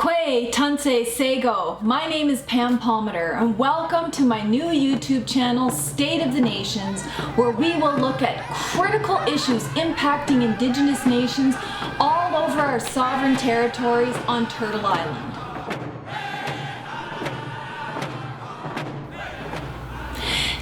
Kwe Tanse Sego. My name is Pam Palmater and welcome to my new YouTube channel, State of the Nations, where we will look at critical issues impacting Indigenous nations all over our sovereign territories on Turtle Island.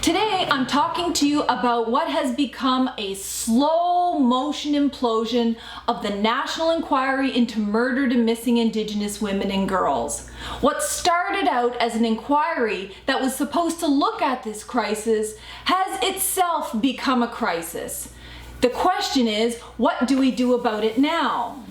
Today, I'm talking to you about what has become a slow motion implosion of the National Inquiry into Murdered and Missing Indigenous Women and Girls. What started out as an inquiry that was supposed to look at this crisis has itself become a crisis. The question is, what do we do about it now?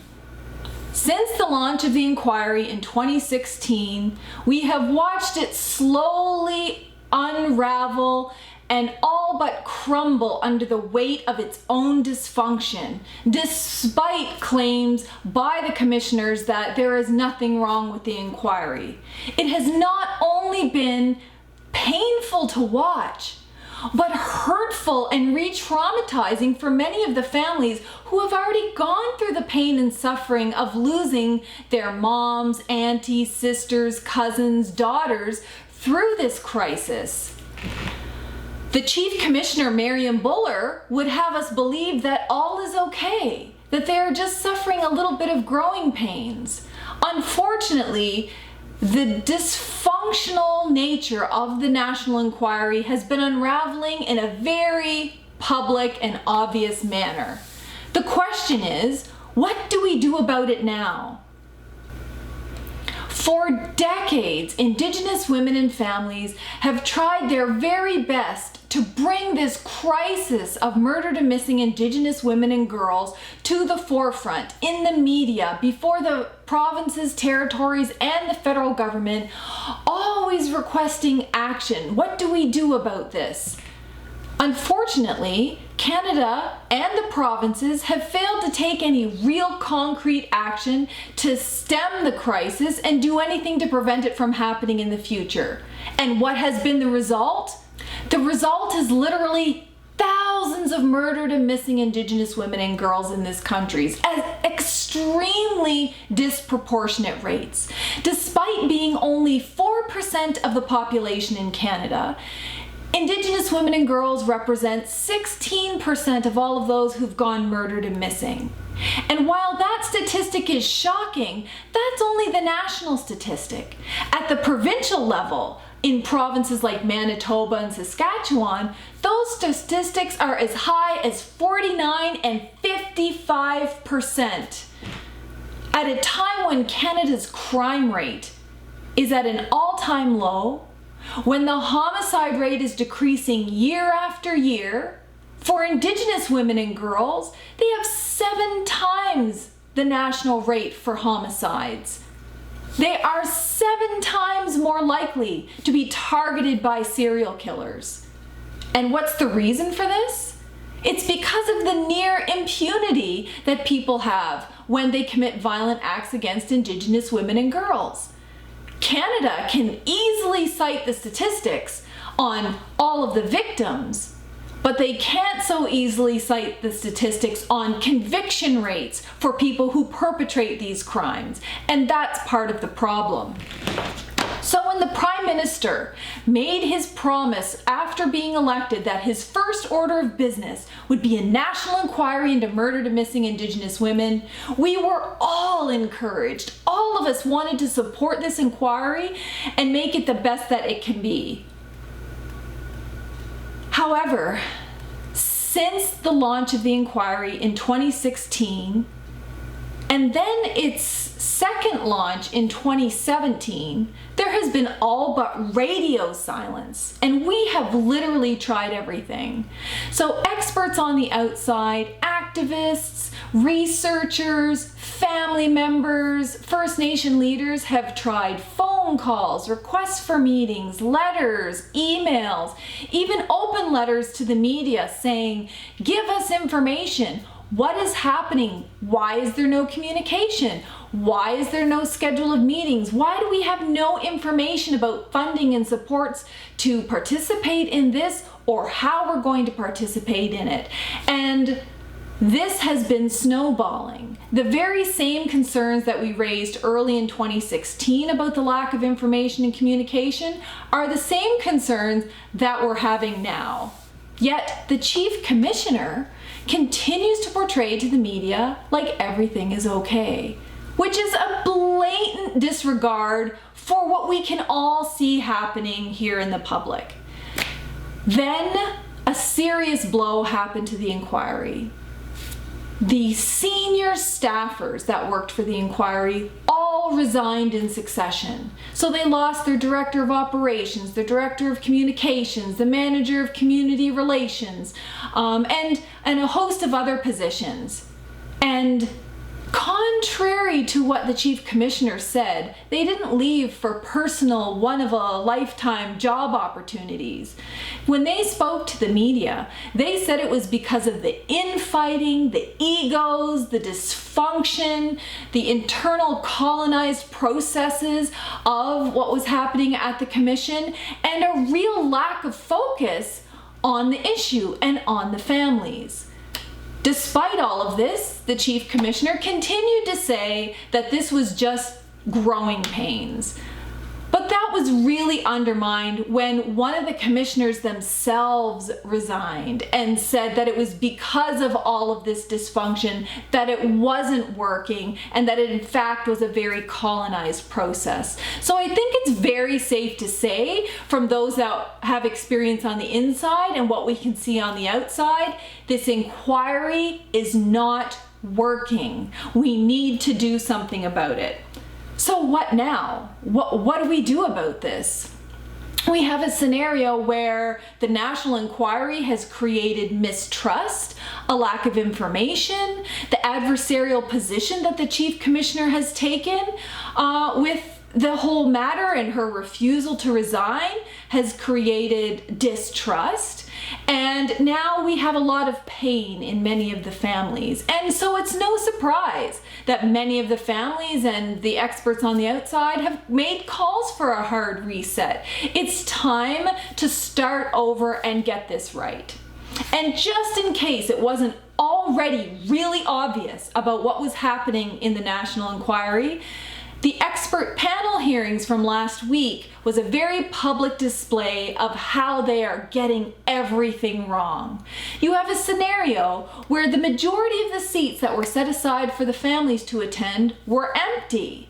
Since the launch of the inquiry in 2016, we have watched it slowly unravel and all but crumble under the weight of its own dysfunction, despite claims by the commissioners that there is nothing wrong with the inquiry. It has not only been painful to watch, but hurtful and re-traumatizing for many of the families who have already gone through the pain and suffering of losing their moms, aunties, sisters, cousins, daughters through this crisis. The Chief Commissioner, Marion Buller, would have us believe that all is okay, that they are just suffering a little bit of growing pains. Unfortunately, the dysfunctional nature of the National Inquiry has been unraveling in a very public and obvious manner. The question is, what do we do about it now? For decades, Indigenous women and families have tried their very best to bring this crisis of murdered and missing Indigenous women and girls to the forefront in the media, before the provinces, territories, and the federal government, always requesting action. What do we do about this? Unfortunately, Canada and the provinces have failed to take any real concrete action to stem the crisis and do anything to prevent it from happening in the future. And what has been the result? The result is literally thousands of murdered and missing Indigenous women and girls in this country at extremely disproportionate rates. Despite being only 4% of the population in Canada, Indigenous women and girls represent 16% of all of those who've gone murdered and missing. And while that statistic is shocking, that's only the national statistic. At the provincial level, in provinces like Manitoba and Saskatchewan, those statistics are as high as 49 and 55%. At a time when Canada's crime rate is at an all-time low, when the homicide rate is decreasing year after year, for Indigenous women and girls, they have 7 times the national rate for homicides. They are 7 times more likely to be targeted by serial killers. And what's the reason for this? It's because of the near impunity that people have when they commit violent acts against Indigenous women and girls. Canada can easily cite the statistics on all of the victims, but they can't so easily cite the statistics on conviction rates for people who perpetrate these crimes, and that's part of the problem. So when the Prime Minister made his promise after being elected that his first order of business would be a national inquiry into murdered and missing Indigenous women, we were all encouraged. All of us wanted to support this inquiry and make it the best that it can be. However, since the launch of the inquiry in 2016, and then its second launch in 2017, there has been all but radio silence, and we have literally tried everything. So experts on the outside, activists, researchers, family members, First Nation leaders have tried phone calls, requests for meetings, letters, emails, even open letters to the media saying, give us information. What is happening? Why is there no communication? Why is there no schedule of meetings? Why do we have no information about funding and supports to participate in this or how we're going to participate in it? And This has been snowballing. The very same concerns that we raised early in 2016 about the lack of information and communication are the same concerns that we're having now. Yet the Chief Commissioner continues to portray to the media like everything is okay, which is a blatant disregard for what we can all see happening here in the public. Then a serious blow happened to the inquiry. The senior staffers that worked for the inquiry all resigned in succession. So they lost their director of operations, their director of communications, the manager of community relations, and a host of other positions. And contrary to what the Chief Commissioner said, they didn't leave for personal, one-of-a-lifetime job opportunities. When they spoke to the media, they said it was because of the infighting, the egos, the dysfunction, the internal colonized processes of what was happening at the Commission, and a real lack of focus on the issue and on the families. Despite all of this, the Chief Commissioner continued to say that this was just growing pains. But that was really undermined when one of the commissioners themselves resigned and said that it was because of all of this dysfunction that it wasn't working and that it in fact was a very colonized process. So I think it's very safe to say, from those that have experience on the inside and what we can see on the outside, this inquiry is not working. We need to do something about it. So what now? What do we do about this? We have a scenario where the National Inquiry has created mistrust, a lack of information, the adversarial position that the Chief Commissioner has taken with the whole matter, and her refusal to resign has created distrust. And now we have a lot of pain in many of the families. And so it's no surprise that many of the families and the experts on the outside have made calls for a hard reset. It's time to start over and get this right. And just in case it wasn't already really obvious about what was happening in the National Inquiry, the expert panel hearings from last week was a very public display of how they are getting everything wrong. You have a scenario where the majority of the seats that were set aside for the families to attend were empty.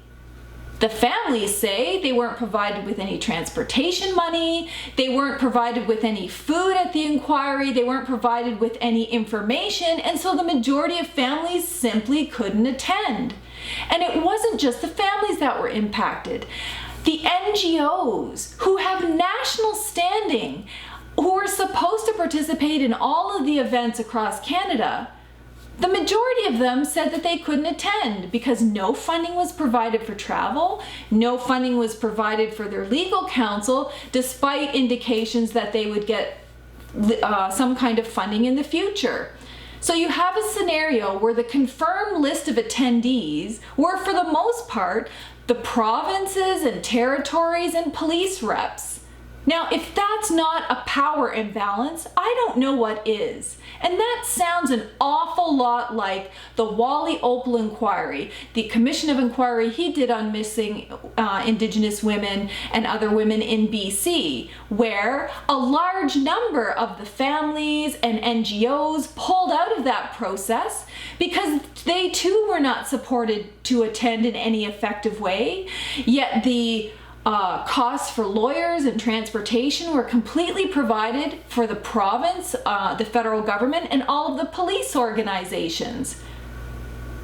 The families say they weren't provided with any transportation money, they weren't provided with any food at the inquiry, they weren't provided with any information, and so the majority of families simply couldn't attend. And it wasn't just the families that were impacted. The NGOs who have national standing, who are supposed to participate in all of the events across Canada, the majority of them said that they couldn't attend because no funding was provided for travel, no funding was provided for their legal counsel, despite indications that they would get some kind of funding in the future. So you have a scenario where the confirmed list of attendees were, for the most part, the provinces and territories and police reps. Now, if that's not a power imbalance, I don't know what is. And that sounds an awful lot like the Wally Opal inquiry, the Commission of Inquiry he did on missing Indigenous women and other women in BC, where a large number of the families and NGOs pulled out of that process because they too were not supported to attend in any effective way, yet the costs for lawyers and transportation were completely provided for the province, the federal government, and all of the police organizations.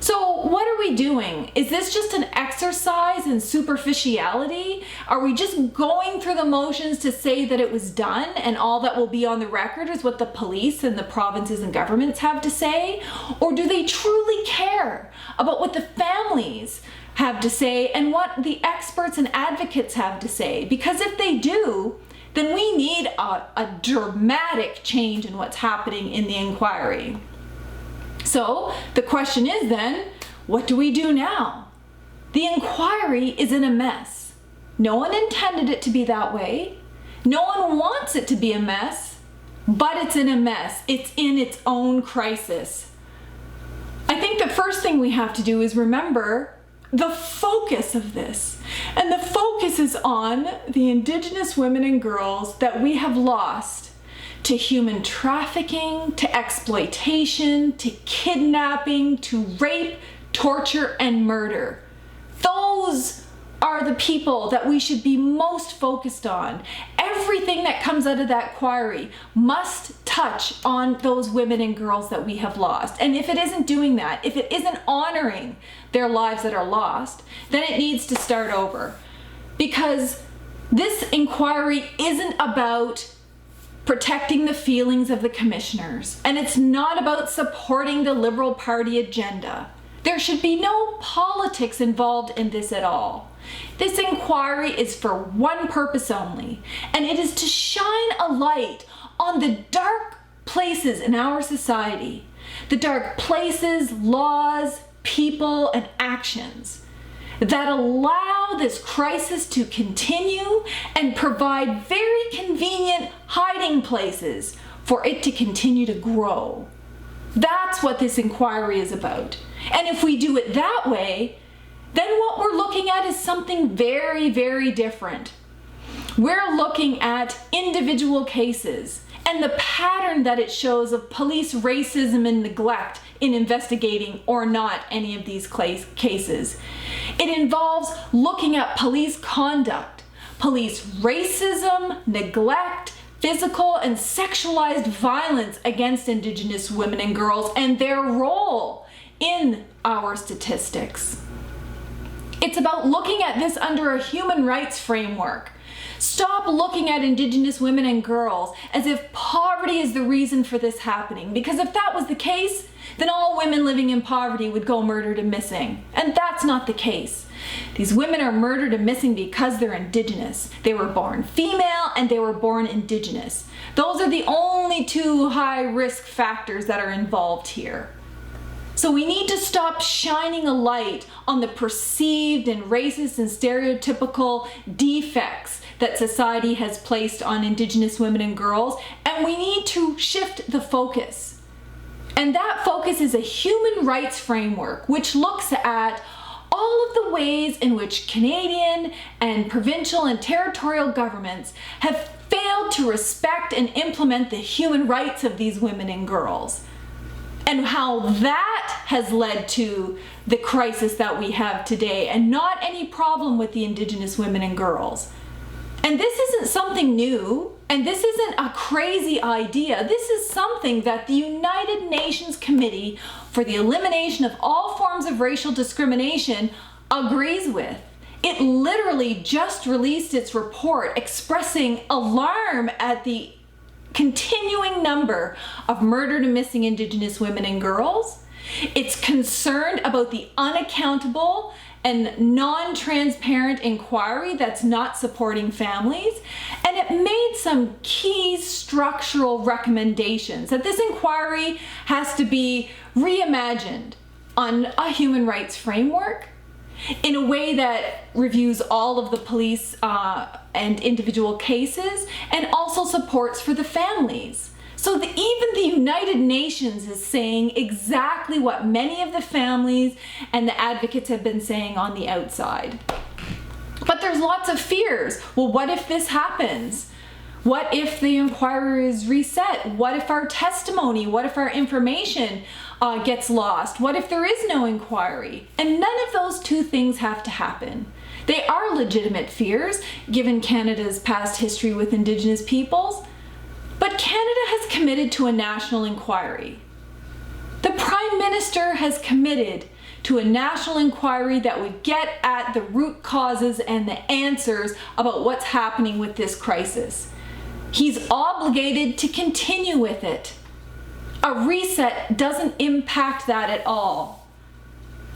So what are we doing? Is this just an exercise in superficiality? Are we just going through the motions to say that it was done and all that will be on the record is what the police and the provinces and governments have to say? Or do they truly care about what the families have to say and what the experts and advocates have to say? Because if they do, then we need a dramatic change in what's happening in the inquiry. So the question is then, what do we do now? The inquiry is in a mess. No one intended it to be that way. No one wants it to be a mess, but it's in a mess. It's in its own crisis. the first thing we have to do is remember the focus of this. And the focus is on the Indigenous women and girls that we have lost to human trafficking, to exploitation, to kidnapping, to rape, torture, and murder. Those are the people that we should be most focused on. Everything that comes out of that inquiry must touch on those women and girls that we have lost. And if it isn't doing that, if it isn't honoring their lives that are lost, then it needs to start over. Because this inquiry isn't about protecting the feelings of the commissioners, and it's not about supporting the Liberal Party agenda. There should be no politics involved in this at all. This inquiry is for one purpose only, and it is to shine a light on the dark places in our society, the dark places, laws, people, and actions that allow this crisis to continue and provide very convenient hiding places for it to continue to grow. That's what this inquiry is about. And if we do it that way, then what we're looking at is something very, very different. We're looking at individual cases and the pattern that it shows of police racism and neglect in investigating or not any of these cases. It involves looking at police conduct, police racism, neglect, physical and sexualized violence against Indigenous women and girls, and their role in our statistics. It's about looking at this under a human rights framework. Stop looking at Indigenous women and girls as if poverty is the reason for this happening, because if that was the case, then all women living in poverty would go murdered and missing. And that's not the case. These women are murdered and missing because they're Indigenous. They were born female and they were born Indigenous. Those are the only two high risk factors that are involved here. So we need to stop shining a light on the perceived and racist and stereotypical defects that society has placed on Indigenous women and girls, and we need to shift the focus. And that focus is a human rights framework which looks at all of the ways in which Canadian and provincial and territorial governments have failed to respect and implement the human rights of these women and girls, and how that has led to the crisis that we have today, and not any problem with the Indigenous women and girls. And this isn't something new, and this isn't a crazy idea. This is something that the United Nations Committee for the Elimination of All Forms of Racial Discrimination agrees with. It literally just released its report expressing alarm at the continuing number of murdered and missing Indigenous women and girls. It's concerned about the unaccountable and non-transparent inquiry that's not supporting families, and it made some key structural recommendations that this inquiry has to be reimagined on a human rights framework in a way that reviews all of the police and individual cases, and also supports for the families. So even the United Nations is saying exactly what many of the families and the advocates have been saying on the outside. But there's lots of fears. Well, what if this happens? What if the inquiry is reset? What if our testimony, what if our information gets lost? What if there is no inquiry? And none of those two things have to happen. They are legitimate fears, given Canada's past history with Indigenous peoples. But Canada has committed to a national inquiry. The Prime Minister has committed to a national inquiry that would get at the root causes and the answers about what's happening with this crisis. He's obligated to continue with it. A reset doesn't impact that at all.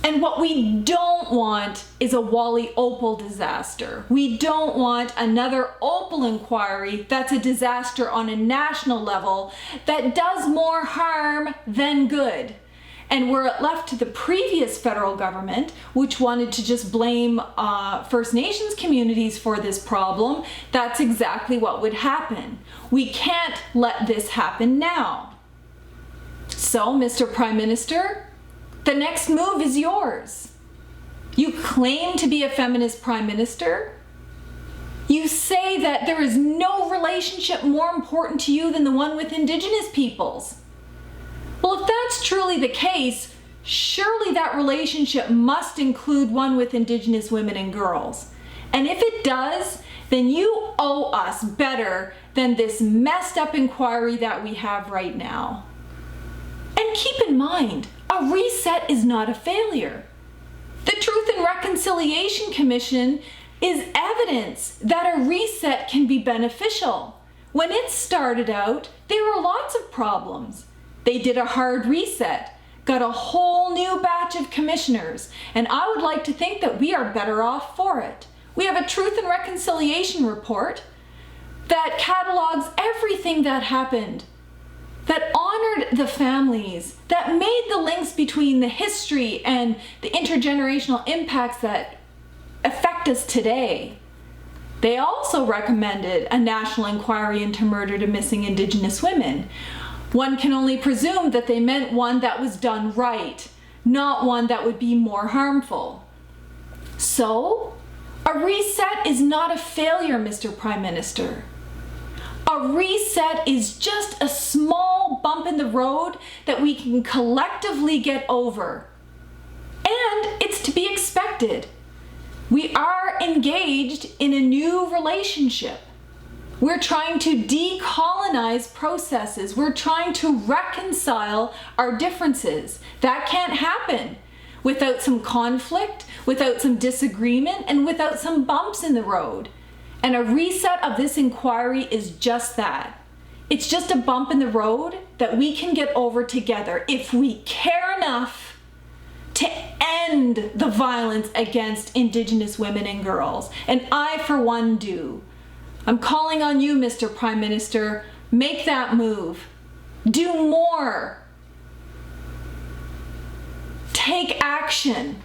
And what we don't want is a Wally Opal disaster. We don't want another Opal inquiry that's a disaster on a national level that does more harm than good. And were it left to the previous federal government, which wanted to just blame First Nations communities for this problem, that's exactly what would happen. We can't let this happen now. So, Mr. Prime Minister, The next move is yours. You claim to be a feminist prime minister. You say that there is no relationship more important to you than the one with Indigenous peoples. Well, if that's truly the case, surely that relationship must include one with Indigenous women and girls. And if it does, then you owe us better than this messed up inquiry that we have right now. And keep in mind, a reset is not a failure. The Truth and Reconciliation Commission is evidence that a reset can be beneficial. When it started out, there were lots of problems. They did a hard reset, got a whole new batch of commissioners, and I would like to think that we are better off for it. We have a Truth and Reconciliation report that catalogs everything that happened, that honored the families, that made the links between the history and the intergenerational impacts that affect us today. They also recommended a national inquiry into murder to missing Indigenous women. One can only presume that they meant one that was done right, not one that would be more harmful. So, a reset is not a failure, Mr. Prime Minister. A reset is just a small bump in the road that we can collectively get over. And it's to be expected. We are engaged in a new relationship. We're trying to decolonize processes. We're trying to reconcile our differences. That can't happen without some conflict, without some disagreement, and without some bumps in the road. And a reset of this inquiry is just that. It's just a bump in the road that we can get over together if we care enough to end the violence against Indigenous women and girls. And I, for one, do. I'm calling on you, Mr. Prime Minister. Make that move. Do more. Take action.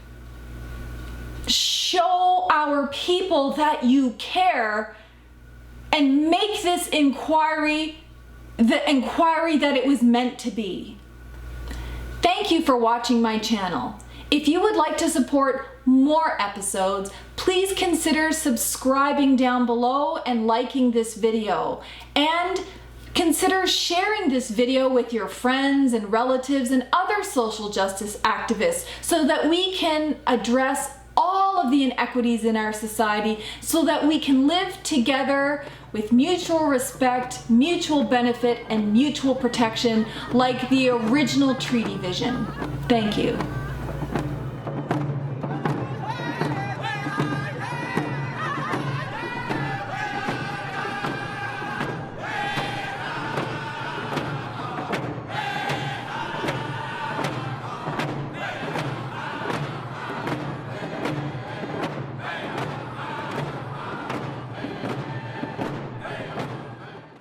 Show our people that you care and make this inquiry the inquiry that it was meant to be. Thank you for watching my channel. If you would like to support more episodes, please consider subscribing down below and liking this video. And consider sharing this video with your friends and relatives and other social justice activists so that we can address all of the inequities in our society, so that we can live together with mutual respect, mutual benefit, and mutual protection like the original treaty vision. Thank you.